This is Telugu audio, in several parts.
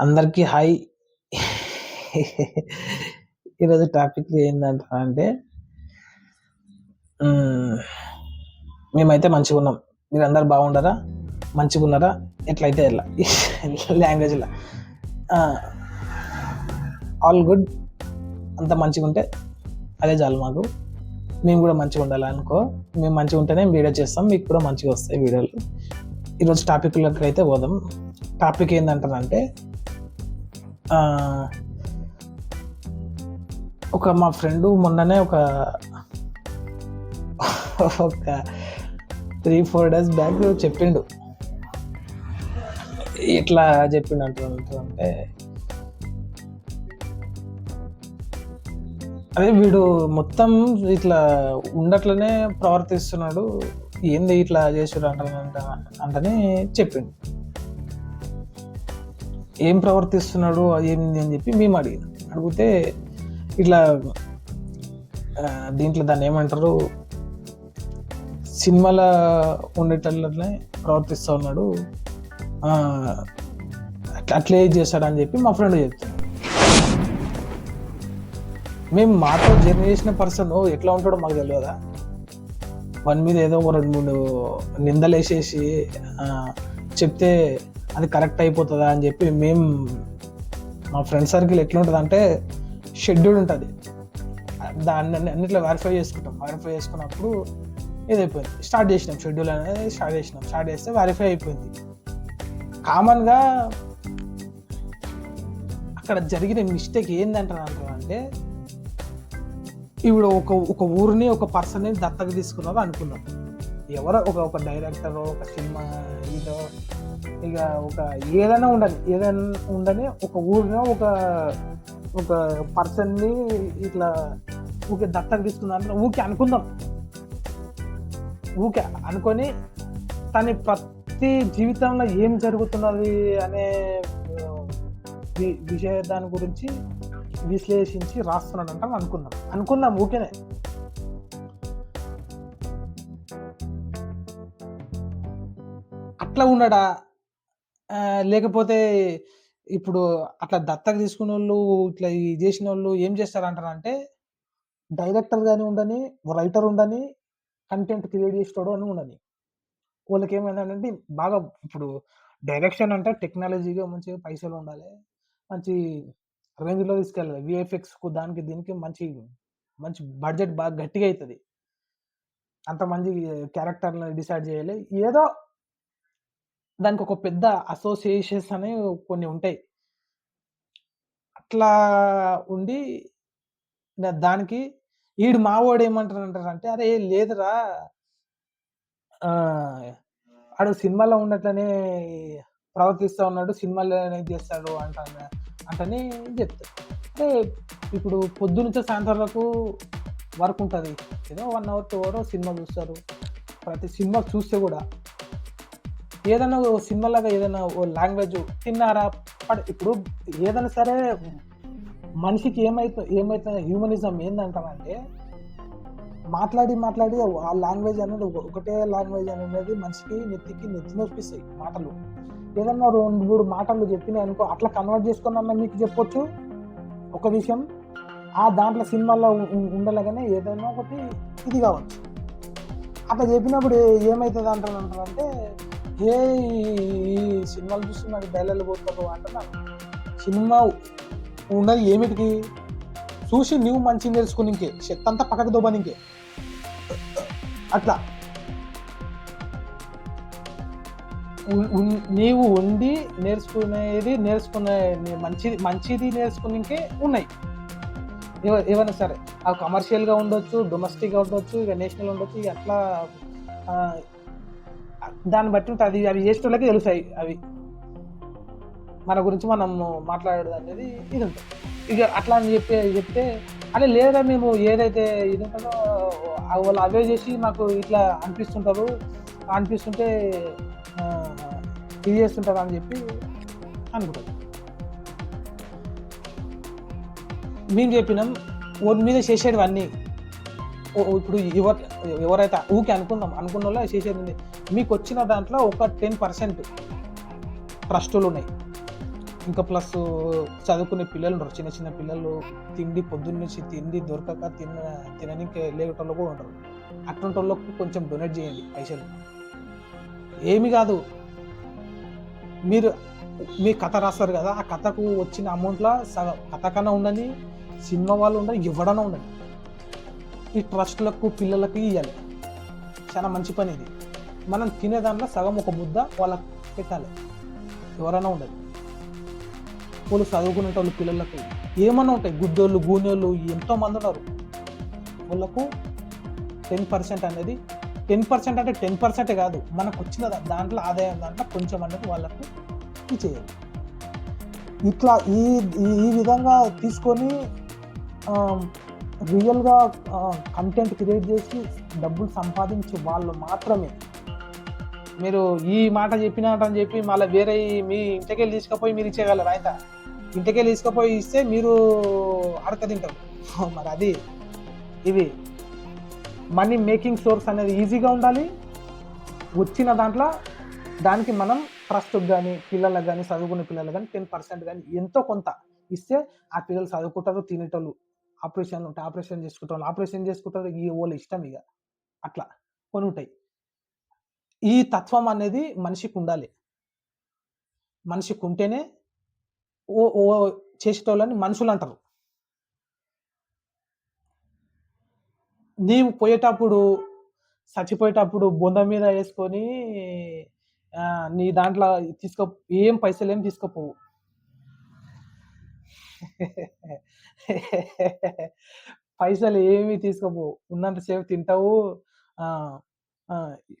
అందరికీ హాయ్. ఈరోజు టాపిక్ ఏంటంటే మేమైతే మంచిగా ఉన్నాం, మీరు అందరు బాగుండరా, మంచిగా ఉన్నారా, ఎట్లయితే ఎలా లాంగ్వేజ్లో ఆల్ గుడ్, అంత మంచిగా ఉంటే అదే చాలు మాకు. మేము కూడా మంచిగా ఉండాలి అనుకో, మేము మంచిగా ఉంటేనే వీడియో చేస్తాం, మీకు కూడా మంచిగా వస్తాయి వీడియోలు. ఈరోజు టాపిక్లోకి అయితే పోదాం. టాపిక్ ఏంటంటారంటే మా ఫ్రెండ్ మొన్ననే ఒక 3-4 days బ్యాక్ చెప్పిండు. ఇట్లా చెప్పిండు అంటే అదే వీడు మొత్తం ఇట్లా ఉండట్లనే ప్రవర్తిస్తున్నాడు, ఏంది ఇట్లా చేసాడు అంటని చెప్పిండు. ఏం ప్రవర్తిస్తున్నాడు ఏంది అని చెప్పి మేము అడిగితే ఇట్లా దీంట్లో దాన్ని ఏమంటారు, సినిమాలో ఉండేటట్లనే ప్రవర్తిస్తూ ఉన్నాడు, అట్లే చేస్తాడని చెప్పి మా ఫ్రెండ్ చెప్తాడు. మేము మాతో జర్నీ చేసిన పర్సన్ ఎట్లా ఉంటాడో మాకు తెలియదా? వన్ మీద ఏదో 2-3 నిందలు వేసేసి చెప్తే అది కరెక్ట్ అయిపోతుందా అని చెప్పి మేము మా ఫ్రెండ్ సర్కిల్ ఎట్లా ఉంటుంది అంటే షెడ్యూల్ ఉంటుంది, దాన్ని అన్నిట్లో వెరిఫై చేసుకున్నప్పుడు ఇదైపోయింది. స్టార్ట్ చేసినాం షెడ్యూల్ అనేది, స్టార్ట్ చేస్తే వెరిఫై అయిపోయింది. కామన్గా అక్కడ జరిగిన మిస్టేక్ ఏంటంటే ఇప్పుడు ఒక ఊరిని ఒక పర్సన్ని దత్తత తీసుకున్నారు అనుకున్నాం. ఎవరో ఒక డైరెక్టర్, ఒక సినిమా హీరో, ఇక ఏదైనా ఉండని ఒక ఊరిని ఒక పర్సన్ని ఇట్లా ఊకే దత్తత తీసుకున్నారు ఊకే అనుకొని తన ప్రతి జీవితంలో ఏం జరుగుతున్నది అనే దాని గురించి విశ్లేషించి రాస్తున్నాడంట అనుకున్నాం ఊకేనే. అట్లా ఉన్నాడా, లేకపోతే ఇప్పుడు అట్లా దత్తత తీసుకున్న వాళ్ళు ఇట్లా చేసిన వాళ్ళు ఏం చేస్తారంటారంటే డైరెక్టర్ కానీ ఉండని, రైటర్ ఉండని, కంటెంట్ క్రియేట్ చేస్తాడు అని ఉండని, వాళ్ళకి ఏమైందంటే బాగా ఇప్పుడు డైరెక్షన్ అంటే టెక్నాలజీగా మంచిగా పైసలు ఉండాలి, మంచి రేంజ్లో తీసుకెళ్ళాలి, విఎఫ్ఎక్స్కు దానికి దీనికి మంచి బడ్జెట్ బాగా గట్టిగా అవుతుంది, అంతమంది క్యారెక్టర్ని డిసైడ్ చేయాలి, ఏదో దానికి ఒక పెద్ద అసోసియేషన్స్ అనేవి కొన్ని ఉంటాయి. అట్లా ఉండి దానికి ఈడు మావాడు ఏమంటారంటే అరే లేదురా, ఆడు సినిమాలో ఉన్నట్లనే ప్రవర్తిస్తూ ఉన్నాడు, సినిమాలోనే చేస్తాడు అంటని చెప్తాడు. అంటే ఇప్పుడు పొద్దునుంచి సాయంత్రం వరకు వర్క్ ఉంటుంది, ఏదో 1 hour 2 hour సినిమా చూస్తారు. ప్రతి సినిమా చూస్తే కూడా ఏదైనా సినిమాలాగా ఏదైనా లాంగ్వేజ్ తిన్నారా, ఇప్పుడు ఏదైనా సరే మనిషికి ఏమైతే హ్యూమనిజం ఏందంటామంటే మాట్లాడి ఆ లాంగ్వేజ్ అనేది ఒకటే లాంగ్వేజ్ అనేది మనిషికి నెత్తి నొప్పిస్తాయి మాటలు. ఏదన్నా 2-3 మాటలు చెప్పినాయి అనుకో, అట్లా కన్వర్ట్ చేసుకున్నా మీకు చెప్పొచ్చు ఒక విషయం, ఆ దాంట్లో సినిమాల్లో ఉండలేగానే ఏదైనా ఒకటి ఇది కావచ్చు. అట్లా చెప్పినప్పుడు ఏమవుతుంది అంటారంటే ఏ ఈ సినిమాలు చూస్తున్నాడు డైలాగ్ పోతారు అంటున్నాను. సినిమా ఉన్నది ఏమిటికి, చూసి నువ్వు మంచిగా నేర్చుకునికే, శక్తి అంతా పక్కకు దోబనికే. అట్లా నీవు ఉండి నేర్చుకునే మంచిది నేర్చుకునికే ఉన్నాయి. ఏమైనా సరే అవి కమర్షియల్గా ఉండొచ్చు, డొమెస్టిక్గా ఉండొచ్చు, ఇక నేషనల్ ఉండొచ్చు, ఇక అట్లా దాన్ని బట్టి ఉంటుంది. అవి చేసేటోళ్ళకి తెలుస్తాయి, అవి మన గురించి మనం మాట్లాడేది అనేది ఇది ఉంటుంది. ఇక అట్లా అని చెప్తే అదే లేదా మేము ఏదైతే ఇది ఉంటుందో వాళ్ళు అవే చేసి మాకు ఇట్లా అనిపిస్తుంటే ఇది చేస్తుంటారు అని చెప్పి అనుకుంటారు. మేము చెప్పినాం ఓన్ మీద చేసేటివన్నీ. ఇప్పుడు ఎవరైతే ఊకే అనుకున్న వాళ్ళు చేసేది మీకు వచ్చిన దాంట్లో ఒక 10% ట్రస్టులు ఉన్నాయి, ఇంకా ప్లస్ చదువుకునే పిల్లలు ఉంటారు, చిన్న చిన్న పిల్లలు తిండి పొద్దున్న నుంచి తిండి దొరకక తిననీకి లేటోళ్ళు కూడా ఉంటారు. అటువంటి వాళ్ళకు కొంచెం డొనేట్ చేయండి పైసలు. ఏమి కాదు, మీరు మీ కథ రాస్తారు కదా, ఆ కథకు వచ్చిన అమౌంట్లో సగం కథ కన్నా ఉండని, సినిమా వాళ్ళు ఉండని, ఎవడన్నా ఉండని, ఈ ట్రస్ట్లకు పిల్లలకు ఇవ్వాలి. చాలా మంచి పని ఇది. మనం తినే దాంట్లో సగం ఒక ముద్ద వాళ్ళకి పెట్టాలి, ఎవరైనా ఉండదు. వాళ్ళు చదువుకునే వాళ్ళు పిల్లలకు ఏమన్నా ఉంటాయి, గుడ్డోళ్ళు గూనెళ్ళు ఎంతోమంది ఉన్నారు. వాళ్ళకు 10% అనేది 10% అంటే 10% కాదు, మనకు వచ్చిన దాంట్లో ఆదాయం దాంట్లో కొంచెం అనేది వాళ్ళకు ఇచ్చేయాలి. ఇట్లా ఈ ఈ విధంగా తీసుకొని రియల్గా కంటెంట్ క్రియేట్ చేసి డబ్బులు సంపాదించే వాళ్ళు మాత్రమే. మీరు ఈ మాట చెప్పినట్టని చెప్పి మళ్ళీ వేరే మీ ఇంటికెళ్ళి తీసుకుపోయి మీరు ఇచ్చేయగలరు. అయితే ఇంటికెళ్ళి తీసుకుపోయి ఇస్తే మీరు అడక తింటారు. మరి అది ఇది మనీ మేకింగ్ సోర్స్ అనేది ఈజీగా ఉండాలి. వచ్చిన దాంట్లో దానికి మనం ట్రస్ట్కి కానీ పిల్లలకు కానీ చదువుకునే పిల్లలకు కానీ 10% కానీ ఎంతో కొంత ఇస్తే ఆ పిల్లలు చదువుకుంటారు, తినేటోళ్ళు. ఆపరేషన్ ఉంటే ఆపరేషన్ చేసుకుంటారు, ఈ వాళ్ళు ఇష్టం ఇక అట్లా కొన్ని ఉంటాయి. ఈ తత్వం అనేది మనిషికి ఉండాలి. మనిషికి ఉంటేనే ఓ ఓ చేసేటోళ్ళని మనుషులు అంటారు. నీవు పోయేటప్పుడు చచ్చిపోయేటప్పుడు బొంద మీద వేసుకొని నీ దాంట్లో ఏం పైసలు ఏం తీసుకుపోవు. పైసలు ఏమి తీసుకుపోవు, ఉన్నంత సేపు తింటావు,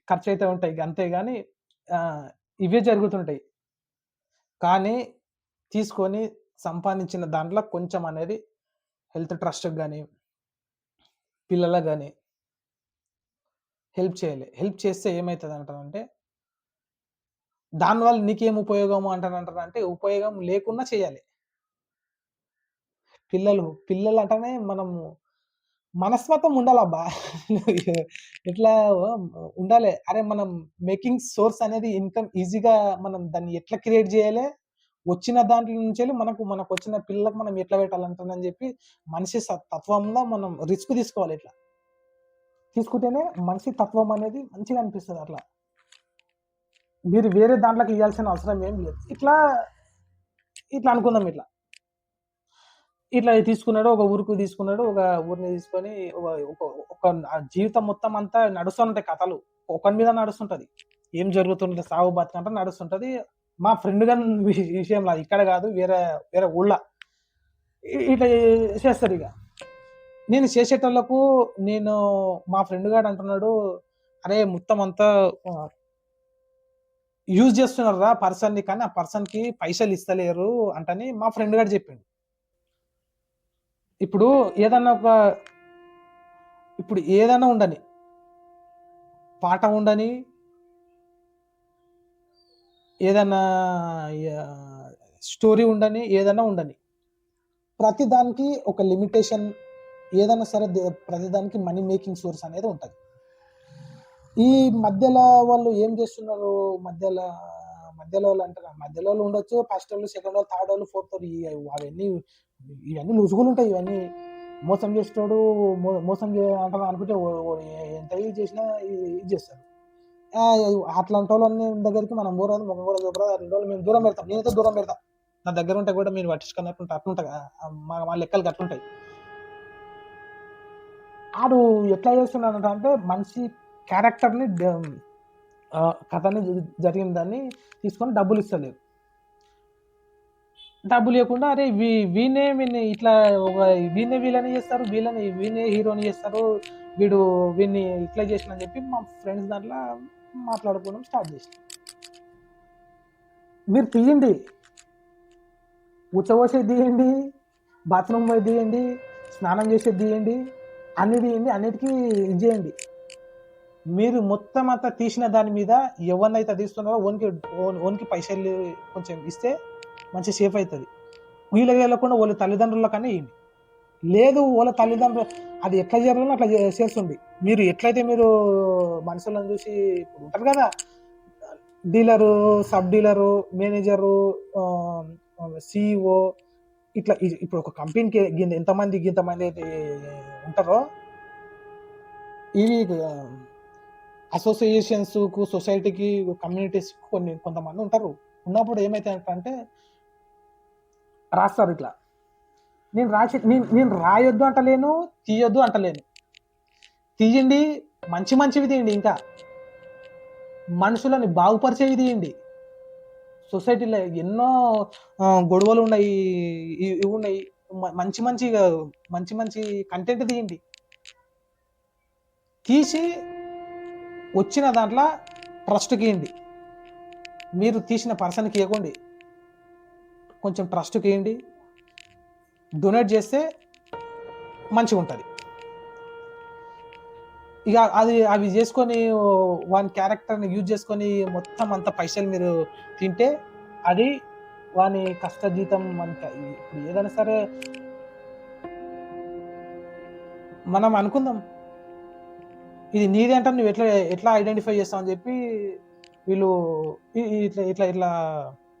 ఖర్చు అయితే ఉంటాయి అంతే. కానీ ఇవే జరుగుతుంటాయి. కానీ తీసుకొని సంపాదించిన దాంట్లో కొంచెం అనేది హెల్త్ ట్రస్ట్కి కానీ పిల్లలకు కానీ హెల్ప్ చేయాలి. హెల్ప్ చేస్తే ఏమవుతుంది అంటారంటే, దానివల్ల నీకేం ఉపయోగం అంటారంటే ఉపయోగం లేకుండా చేయాలి. పిల్లలు అంటేనే మనము మనస్తత్వం ఉండాలబ్బా. ఇట్లా ఉండాలి. అరే మనం మేకింగ్ సోర్స్ అనేది ఇన్కమ్ ఈజీగా మనం దాన్ని ఎట్లా క్రియేట్ చేయాలి, వచ్చిన దాంట్లో నుంచి మనకు వచ్చిన పిల్లలకు మనం ఎట్లా పెట్టాలంటుందని చెప్పి మనిషి తత్వంలో మనం రిస్క్ తీసుకోవాలి. ఇట్లా తీసుకుంటేనే మనిషి తత్వం అనేది మంచిగా అనిపిస్తుంది. అట్లా మీరు వేరే దాంట్లోకి ఇవ్వాల్సిన అవసరం ఏం లేదు. ఇట్లా అనుకుందాం. ఇట్లా తీసుకున్నాడు, ఒక ఊరికి తీసుకున్నాడు, ఒక ఊరిని తీసుకొని ఒక జీవితం మొత్తం అంతా నడుస్తుంటాయి కథలు. ఒకరి మీద నడుస్తుంటది, ఏం జరుగుతుంటది, సాగు బతుకంటే నడుస్తుంటది. మా ఫ్రెండ్ గాని విషయంలో ఇక్కడ కాదు, వేరే ఊళ్ళో ఇట్లా చేస్తారు. ఇక నేను చేసేటోళ్ళకు మా ఫ్రెండ్ గాడు అంటున్నాడు, అరే మొత్తం అంతా యూజ్ చేస్తున్నారు రా పర్సన్ని, కానీ ఆ పర్సన్ కి పైసలు ఇస్తలేరు అంటని మా ఫ్రెండ్ గారు చెప్పిండు. ఇప్పుడు ఏదైనా ఉండని, పాట ఉండని, ఏదైనా స్టోరీ ఉండని, ఏదైనా ఉండని, ప్రతిదానికి ఒక లిమిటేషన్ ఏదైనా సరే, ప్రతిదానికి మనీ మేకింగ్ సోర్స్ అనేది ఉంటుంది. ఈ మధ్యలో వాళ్ళు ఏం చేస్తున్నారు, మధ్యలో వాళ్ళు అంటారు, మధ్యలో వాళ్ళు ఉండొచ్చు, ఫస్ట్ వాళ్ళు, సెకండ్ వాళ్ళు, థర్డ్ వాళ్ళు, ఫోర్త్ వాళ్ళు, ఇవన్నీ లుసుగులు ఉంటాయి. ఇవన్నీ మోసం చేస్తాడు, మోసం అంటారు అనుకుంటే ఎంత ఇది చేసినా ఇది చేస్తారు. అట్లాంటి వాళ్ళని దగ్గరికి మనం పోరాదు, మొక్క కూడా చూపరాదు. 2 రోజులు మేము దూరం పెడతాం, నేనైతే దూరం పెడతా. నా దగ్గర ఉంటే కూడా మీరు పట్టించుకున్నట్టు అట్లుంటా, మా లెక్కలు అట్లుంటాయి. ఆడు ఎట్లా చేస్తున్నాడు అంటే మనిషి క్యారెక్టర్ని కథని జరిగిన దాన్ని తీసుకొని డబ్బులు ఇస్తలేదు. డబ్బులు ఇవ్వకుండా అరే వీనే ఇట్లా వీళ్ళని చేస్తారు, వీనే హీరోని చేస్తారు, వీడిని ఇట్లా చేసిన అని చెప్పి మా ఫ్రెండ్స్ దాంట్లో మాట్లాడుకోవడం స్టార్ట్ చేసి, మీరు తీయండి, ఉచ్చబోసేది తీయండి, బాత్రూమ్ పోయి తీయండి, స్నానం చేసేది తీయండి, అన్ని తీయండి, అన్నిటికీ ఇది చేయండి. మీరు మొత్తం అంతా తీసిన దాని మీద ఎవరినైతే తీస్తున్నారో ఓన్కి పైసలు కొంచెం ఇస్తే మంచి సేఫ్ అవుతుంది. వీళ్ళకి వెళ్ళకుండా వాళ్ళ తల్లిదండ్రుల కన్నా ఇవ్వండి. లేదు వాళ్ళ తల్లిదండ్రులు అది ఎట్లా జరగాలో అట్లా చేస్తుంది. మీరు ఎట్లయితే మీరు మనుషులను చూసి ఉంటారు కదా, dealer, sub dealer, manager, CEO ఇట్లా ఇప్పుడు ఒక కంపెనీకి ఇంతమంది అయితే ఉంటారో ఇవి అసోసియేషన్స్కు, సొసైటీకి, కమ్యూనిటీస్ కొంతమంది ఉంటారు. ఉన్నప్పుడు ఏమైతే రాస్తారు ఇట్లా. నేను రాయొద్దు అంటలేను, తీయొద్దు అంటలేను. తీయండి, మంచివి తీయండి, ఇంకా మనుషులని బాగుపరిచేవి తీయండి. సొసైటీలో ఎన్నో గొడవలు ఉన్నాయి, ఇవి ఉన్నాయి. మంచి కంటెంట్ తీయండి. తీసి వచ్చిన దాంట్లో ట్రస్ట్కి ఇవ్వండి. మీరు తీసిన పర్సన్కి ఇవ్వకండి, కొంచెం ట్రస్ట్కి ఇవ్వండి. డొనేట్ చేస్తే మంచిగా ఉంటుంది. ఇక అవి చేసుకొని వాని క్యారెక్టర్ని యూజ్ చేసుకొని మొత్తం అంత పైసలు మీరు తింటే అది వాని కష్టజీతం. మనకి ఇప్పుడు ఏదైనా సరే మనం అనుకుందాం, ఇది నీది అంటే నువ్వు ఎట్లా ఐడెంటిఫై చేస్తావు అని చెప్పి వీళ్ళు ఇట్లా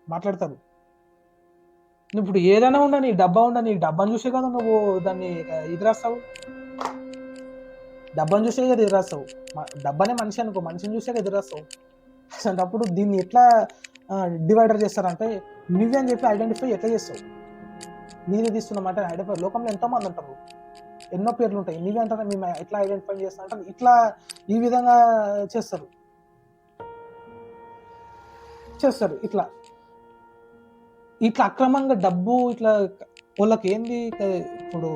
మాట్లాడతారు. నువ్వు ఇప్పుడు ఏదైనా ఉండని, డబ్బాను చూసే కదా నువ్వు దాన్ని ఎదురాస్తావు. డబ్బాను చూసే కదా ఎదురాస్తావు. డబ్బానే మనిషి అనుకో, మనిషిని చూసే కదా ఎదురాస్తావు. అప్పుడు దీన్ని ఎట్లా డివైడర్ చేస్తారంటే నువ్వే అని చెప్పి ఐడెంటిఫై ఎట్లా చేస్తావు? నీదే తీస్తున్నామంటే ఐడెంటిఫై. లోకంలో ఎంతోమంది ఉంటారు, ఎన్నో పేర్లు ఉంటాయి. నీవే అంటారా మేము ఎట్లా ఐడెంటిఫై చేస్తా అంటే ఇట్లా ఈ విధంగా చేస్తారు. ఇట్లా అక్రమంగా డబ్బు ఇట్లా వాళ్ళకి ఏంది. ఇప్పుడు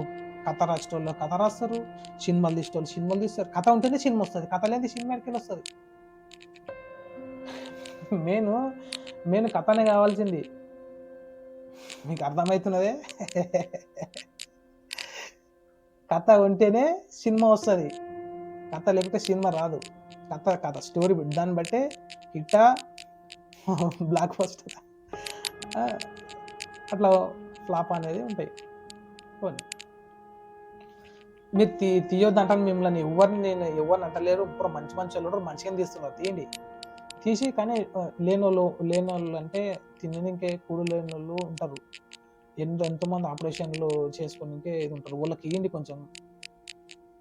కథ రాసేటోళ్ళు కథ రాస్తారు, సినిమాలు తీస్తారు. కథ ఉంటేనే సినిమా వస్తుంది, కథ లేని సినిమా ఎక్కడికి వస్తుంది? నేను కథనే కావాల్సింది. మీకు అర్థమవుతున్నదే? కథ ఉంటేనే సినిమా వస్తుంది, కథ లేకపోతే సినిమా రాదు. కథ స్టోరీ దాన్ని బట్టే హిట్టా బ్లాక్ బస్టర్ అట్లా ఫ్లాప్ అనేది ఉంటాయి. మీరు తీయొద్దు అంటాను మిమ్మల్ని, ఎవరిని అంటలేరు. ఇప్పుడు మంచి వాళ్ళు మంచిగా తీస్తున్నారు, తీయండి. తీసి కానీ లేనోళ్ళు అంటే తిననికే కూడు లేని వాళ్ళు ఉంటారు. ఎంతోమంది ఆపరేషన్లు చేసుకునికే ఇది ఉంటారు. వాళ్ళకి ఇవ్వండి కొంచెం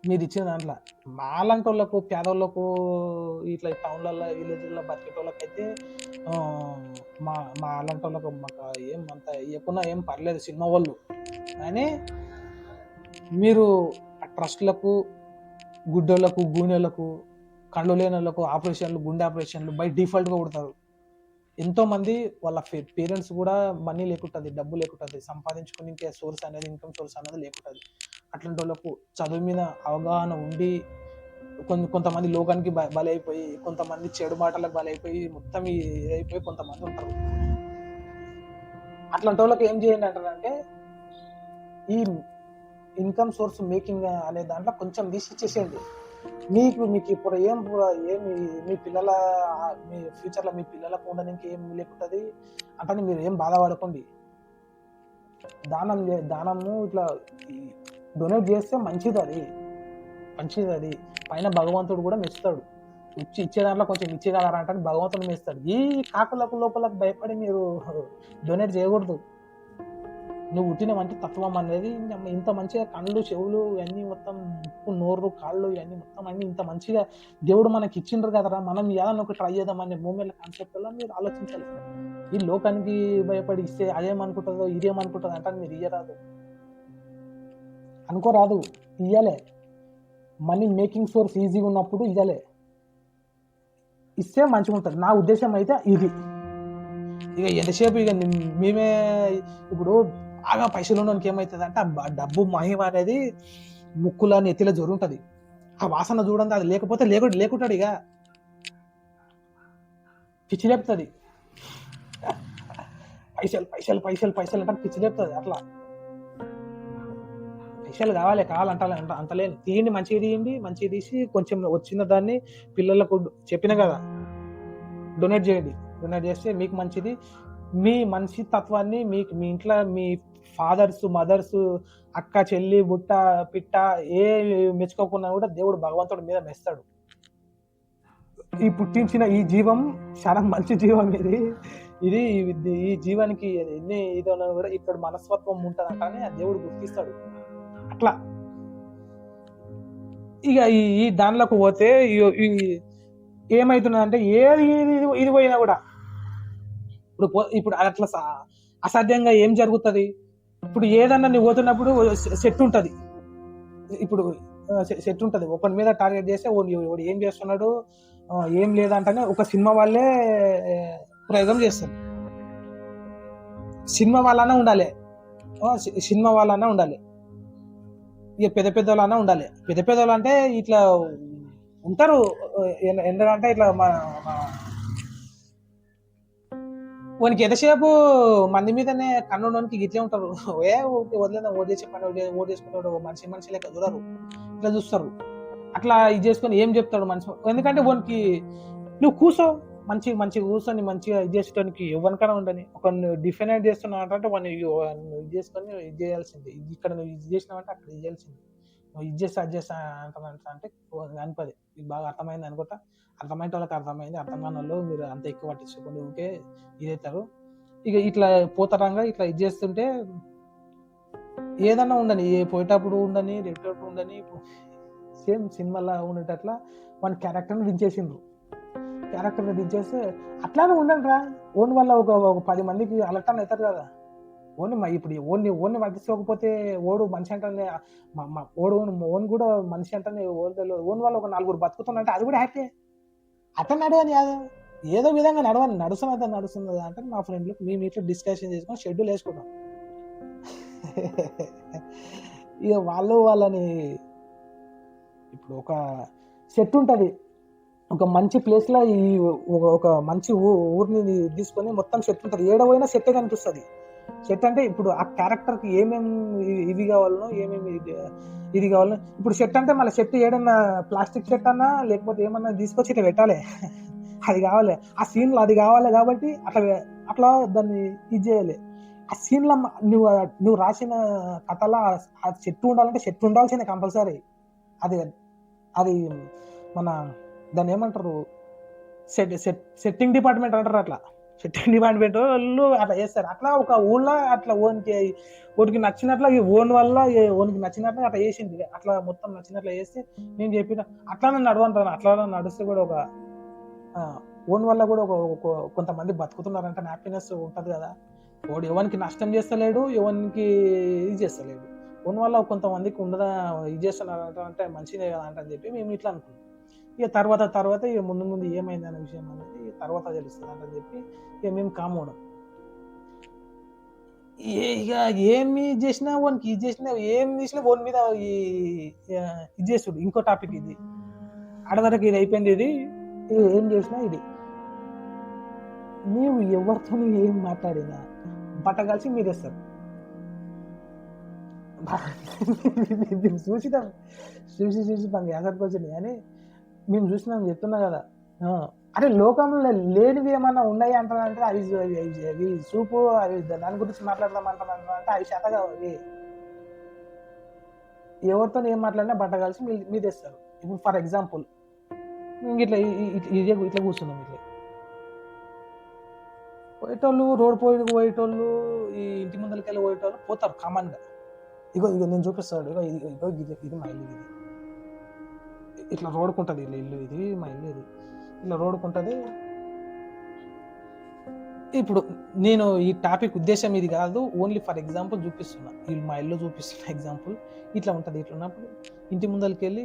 మీరు ఇచ్చిన దాంట్లో. మాలాంటి వాళ్ళకు, పేదోళ్ళకు, ఇట్లా టౌన్లలో విలేజ్లలో బతికేటోళ్ళకి అయితే మా అలాంటి వాళ్ళకు మాకు ఏం అంత ఇవ్వకున్నా ఏం పర్లేదు సినిమా వాళ్ళు. కానీ మీరు ఆ ట్రస్ట్లకు, గుడ్డోళ్ళకు, గూనెలకు, కళ్ళు లేని వాళ్ళకు ఆపరేషన్లు, గుండె ఆపరేషన్లు బై డిఫాల్ట్గా కొడతారు. ఎంతోమంది వాళ్ళ పేరెంట్స్ కూడా మనీ లేకుంటుంది, డబ్బు లేకుంటుంది, సంపాదించుకుని ఇంకే సోర్స్ అనేది, ఇన్కమ్ సోర్స్ అనేది లేకుంటుంది. అట్లాంటి వాళ్ళకు చదువు మీద అవగాహన ఉండి కొంతమంది లోకానికి బలైపోయి, కొంతమంది చెడు మాటలకు బలైపోయి మొత్తం ఇదైపోయి కొంతమంది ఉంటారు. అట్లాంటి వాళ్ళకి ఏం చేయండి అంటారంటే ఈ ఇన్కమ్ సోర్స్ మేకింగ్ అనే దాంట్లో కొంచెం తీసి ఇచ్చేసేయండి. మీకు ఇప్పుడు ఏమి మీ ఫ్యూచర్లో మీ పిల్లలకు ఉండడానికి ఏం లేకుంటుంది అంటే మీరు ఏం బాధపడకండి. దానము ఇట్లా డొనేట్ చేస్తే మంచిది అది పైన భగవంతుడు కూడా మెచ్చుతాడు. ఇచ్చే దాంట్లో కొంచెం ఇచ్చేగలరా అంటే భగవంతుడు మెచ్చుతాడు. ఈ కాకులకు లోపలకు భయపడి మీరు డొనేట్ చేయకూడదు. నువ్వు పుట్టినవంటే తత్వం అనేది ఇంత మంచిగా కళ్ళు, చెవులు ఇవన్నీ మొత్తం, ముక్కు, నోరు, కాళ్ళు ఇవన్నీ మొత్తం అన్ని ఇంత మంచిగా దేవుడు మనకి ఇచ్చిండ్రు కదరా, మనం ఏదైనా ఒక ట్రై చేద్దామనే మూమెంట్ కాన్సెప్ట్ వల్ల మీరు ఆలోచించాలి. ఈ లోకానికి భయపడి ఇస్తే అదేమనుకుంటుందో ఇదేమనుకుంటుందో అంటే మీరు ఇయ్యరాదు, అనుకోరాదు, ఇయ్యాలే. మనీ మేకింగ్ సోర్స్ ఈజీగా ఉన్నప్పుడు ఇయ్యాలే, ఇస్తే మంచిగా ఉంటుంది. నా ఉద్దేశం అయితే ఇది. ఇక ఎంతసేపు ఇక మేమే ఇప్పుడు బాగా పైసలు ఉండడానికి ఏమవుతుంది అంటే ఆ డబ్బు మహిమ అనేది ముక్కుల నెత్తిలో జరుగుతుంది. ఆ వాసన చూడండి, అది లేకపోతే లేకుంటాడు, ఇక పిచ్చి లేపుతుంది. పైసలు అంటే పిచ్చి లేపుతుంది. అట్లా పైసలు కావాలంటలేను. తీయండి, మంచిగా తీసి కొంచెం వచ్చిన దాన్ని పిల్లలకు చెప్పిన కదా డొనేట్ చేయండి. డొనేట్ చేస్తే మీకు మంచిది. మీ మనిషి తత్వాన్ని మీ ఇంట్లో మీ ఫాదర్స్, మదర్స్, అక్క, చెల్లి, బుట్ట, పిట్ట ఏ మెచ్చుకోకున్నా కూడా దేవుడు భగవంతుడి మీద మెస్తాడు. ఈ పుట్టించిన ఈ జీవం చాలా మంచి జీవం ఇది. ఈ జీవానికి ఎన్ని ఇది ఉన్నా కూడా ఇక్కడ మనస్తత్వం ఉంటుందంట అని ఆ దేవుడు గుర్తిస్తాడు. అట్లా ఇక ఈ దానిలోకి పోతే ఏమైతున్నదంటే ఇది పోయినా కూడా ఇప్పుడు అట్లా అసాధ్యంగా ఏం జరుగుతుంది. ఇప్పుడు ఏదన్నా నువ్వు పోతున్నప్పుడు సెట్ ఉంటుంది. ఇప్పుడు సెట్ ఉంటుంది. ఒకరి మీద టార్గెట్ చేస్తే వాడు ఏం చేస్తున్నాడు ఏం లేదంటేనే ఒక సినిమా వాళ్ళే ప్రయోగం చేస్తారు. సినిమా వాళ్ళనే ఉండాలి, సినిమా వాళ్ళనే ఉండాలి, ఇక పెద్ద పెద్దోళ్ళనే ఉండాలి. పెద్ద పెద్దోళ్ళు అంటే ఇట్లా ఉంటారు. ఎందుకంటే ఇట్లా వానికి ఎంతసేపు మంది మీదనే కన్నుండడానికి ఇట్లే ఉంటారు. వదిలేదా ఓటు చేసే పని ఓటు చేసుకుంటాడు. మనిషి లెక్క చూడరు, ఇట్లా చూస్తారు. అట్లా ఇది చేసుకొని ఏం చెప్తాడు మనిషి. ఎందుకంటే వానికి నువ్వు కూర్చో మంచి కూర్చొని మంచిగా ఇది చేసేటానికి ఎవరికైనా ఉండని ఒక డిఫైనైట్ చేస్తున్నావు అంటే వాడిని ఇది చేసుకొని ఇది చేయాల్సింది. ఇక్కడ నువ్వు ఇది చేసినావంటే అక్కడ ఇది చేయాల్సింది. నువ్వు ఇది చేస్తా అది చేస్తా అంటే అనిపది. ఇది బాగా అర్థమైంది అనుకుంటా. అర్థమైన వాళ్ళకి అర్థమైంది, అర్థం కాని వాళ్ళు మీరు అంత ఎక్కువ పట్టించుకోండి, ఊరికే ఇదవుతారు. ఇక ఇట్లా పోతారంగా ఇట్లా ఇది చేస్తుంటే ఏదన్నా ఉండని, పోయేటప్పుడు ఉండని రేపేటప్పుడు ఉండని సేమ్ సినిమాలో ఉండేటట్లా మన క్యారెక్టర్ని దించేసిండ్రు. క్యారెక్టర్ని దించేస్తే అట్లానే ఉండండి రా. ఓన్ వల్ల ఒక 10 మందికి అలర్ట్ అవుతారు కదా. ఇప్పుడు ఓన్ని పట్టించుకోకపోతే ఓడు మనిషి అంటే ఓన్ కూడా మనిషి అంటే ఓన్ వల్ల ఒక 4 బతుకుతున్నంటే అది కూడా హ్యాపీ. అట్లా నడవని ఏదో విధంగా నడుస్తున్నది అంటే మా ఫ్రెండ్లు మేము ఇట్లా డిస్కషన్ చేసుకొని షెడ్యూల్ వేసుకుంటాం. ఇక వాళ్ళని ఇప్పుడు ఒక సెట్ ఉంటుంది. ఒక మంచి ప్లేస్లో ఒక మంచి ఊరిని తీసుకొని మొత్తం సెట్ ఉంటుంది. ఏడవైనా సెట్టే కనిపిస్తుంది. సెట్ అంటే ఇప్పుడు ఆ క్యారెక్టర్కి ఏమేమి ఇవి కావాలనో ఏమేమి ఇది కావాలనో. ఇప్పుడు సెట్ అంటే మళ్ళీ సెట్ ఏడన్నా ప్లాస్టిక్ సెట్ అన్నా లేకపోతే ఏమన్నా తీసుకొచ్చి ఇట్లా పెట్టాలి. అది కావాలి ఆ సీన్లో, అది కావాలి కాబట్టి అట్లా దాన్ని ఇది చేయాలి. ఆ సీన్లో నువ్వు రాసిన కథలో ఆ చెట్టు ఉండాలంటే చెట్టు ఉండాల్సిందే కంపల్సరీ. అది మన దాన్ని ఏమంటారు, సెట్టింగ్ డిపార్ట్మెంట్ అంటారు. అట్లా సెట్టింగ్ డిపార్ట్మెంట్ వాళ్ళు అట్లా చేస్తారు. అట్లా ఒక ఊళ్ళో అట్లా ఓనికి నచ్చినట్లు ఓన్ వల్ల ఓనికి నచ్చినట్లు అట్లా చేసింది. అట్లా మొత్తం నచ్చినట్లు చేస్తే నేను చెప్పిన అట్లానే నడవంటాను. అట్లా నడిస్తే కూడా ఒక ఓన్ వల్ల కూడా ఒక కొంతమంది బతుకుతున్నారంటే హ్యాపీనెస్ ఉంటుంది కదా. వాడు ఎవరికి నష్టం చేస్తలేడు, ఎవరికి ఇది చేస్తలేడు. ఓన్ వల్ల కొంతమందికి ఉండదా ఇది చేస్తున్నారంట అంటే మంచిదే కదా అని చెప్పి మేము ఇట్లా అనుకున్నాం. ఇక తర్వాత ఇక ముందు ఏమైంది అనే విషయం అనేది తర్వాత తెలుస్తుంది అంటని చెప్పి ఇక మేము కామవడం. ఇక ఏమి చేసినా వానికి ఇది చేసినా ఏం చేసినా ఓన్ మీద ఇది చేస్తుడు. ఇంకో టాపిక్ ఇది ఆడవరకు ఇది అయిపోయింది. ఇది ఏం చేసినా ఇది నీవు ఎవరితో ఏం మాట్లాడినా బట్ట కలిసి మీరేస్తారు. చూసి మనకి యాసరికి వచ్చింది కానీ మేము చూసినాం చెప్తున్నా కదా. అంటే లోకంలో లేనివి ఏమన్నా ఉన్నాయి అంటారంటే అవి చూపు, అవి దాని గురించి మాట్లాడదాం అంటారంటే అవి శాతగా అవి ఎవరితో ఏం మాట్లాడినా బట్ట కలిసి మీరు తెస్తారు. ఇప్పుడు ఫర్ ఎగ్జాంపుల్ ఇట్లా కూర్చున్నాం. ఇట్లా పోయేటోళ్ళు రోడ్ పోయేటోళ్ళు ఈ ఇంటి ముందరికి వెళ్ళి పోయేటోళ్ళు పోతారు కామన్గా. ఇగో నేను చూపిస్తాడు. ఇగో ఇది మా ఇల్లు, ఇది ఇట్లా రోడ్కుంటుంది ఇల్లు, ఇది మా ఇల్లు, ఇది ఇట్లా రోడ్కుంటుంది. ఇప్పుడు నేను ఈ టాపిక్ ఉద్దేశం ఇది కాదు, ఓన్లీ ఫర్ ఎగ్జాంపుల్ చూపిస్తున్నా. మా ఇల్లు చూపిస్తున్న ఎగ్జాంపుల్. ఇట్లా ఉంటుంది. ఇట్లా ఉన్నప్పుడు ఇంటి ముందరికి వెళ్ళి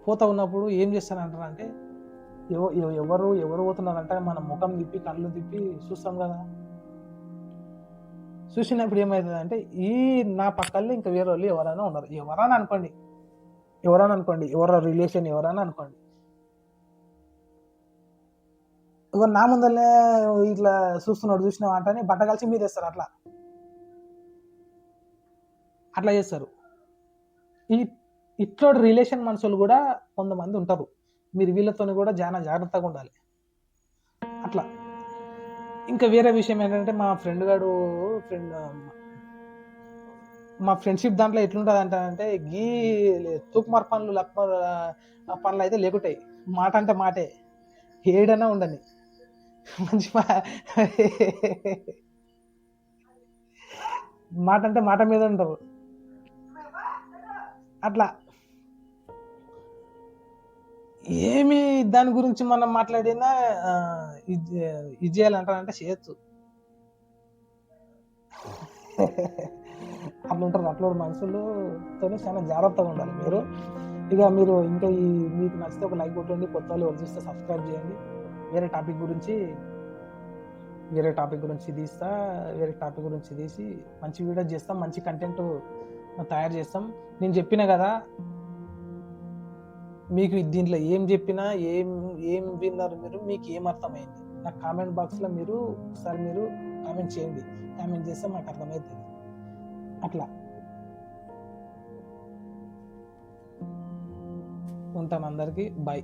పోతా ఉన్నప్పుడు ఏం చేస్తానంటారు అంటే ఎవరు పోతున్నారంటే మన ముఖం తిప్పి కళ్ళు తిప్పి చూస్తాం కదా. చూసినప్పుడు ఏమవుతుంది అంటే నా పక్కల్లో ఇంకా వేరే వాళ్ళు ఎవరైనా ఉన్నారు, ఎవరైనా అనుకోండి, ఎవరో రిలేషన్ ఎవరైనా అనుకోండి. ఇక నా ముందరనే ఇట్లా చూసినావు అంటే బట్ట కలిసి మీద వేస్తారు. అట్లా చేస్తారు. ఇట్లా రిలేషన్ మనుషులు కూడా కొంతమంది ఉంటారు. మీరు వీళ్ళతో కూడా చాలా జాగ్రత్తగా ఉండాలి. అట్లా ఇంకా వేరే విషయం ఏంటంటే మా ఫ్రెండ్షిప్ దాంట్లో ఎట్లుంటుంది అంటే తూకుమార్ పనులు పనులు అయితే లేకుంటాయి. మాట అంటే మాటే, ఏడైనా ఉండని. మంచి మాట అంటే మాట మీద ఉంటారు. అట్లా ఏమి దాని గురించి మనం మాట్లాడినా ఇది చేయాలంటారంటే చేయొచ్చు. అట్లుంటారు. అట్లాంటి మనుషులతోని చాలా జాగ్రత్తగా ఉండాలి మీరు. ఇక మీరు ఇంకా మీకు నచ్చితే ఒక లైక్ కొట్టండి. కొత్త వాళ్ళు ఎవరు చూస్తే సబ్స్క్రైబ్ చేయండి. వేరే టాపిక్ గురించి వేరే టాపిక్ గురించి తీస్తా. వేరే టాపిక్ గురించి తీసి మంచి వీడియో చేస్తాం. మంచి కంటెంట్ తయారు చేస్తాం. నేను చెప్పిన కదా, మీకు దీంట్లో ఏం చెప్పినా ఏం ఏం విన్నారు మీరు, మీకు ఏం అర్థమైంది నాకు కామెంట్ బాక్స్లో మీరు ఒకసారి మీరు కామెంట్ చేయండి. కామెంట్ చేస్తే మాకు అర్థమవుతుంది. అట్లా ఉంటాను. అందరికీ బాయ్.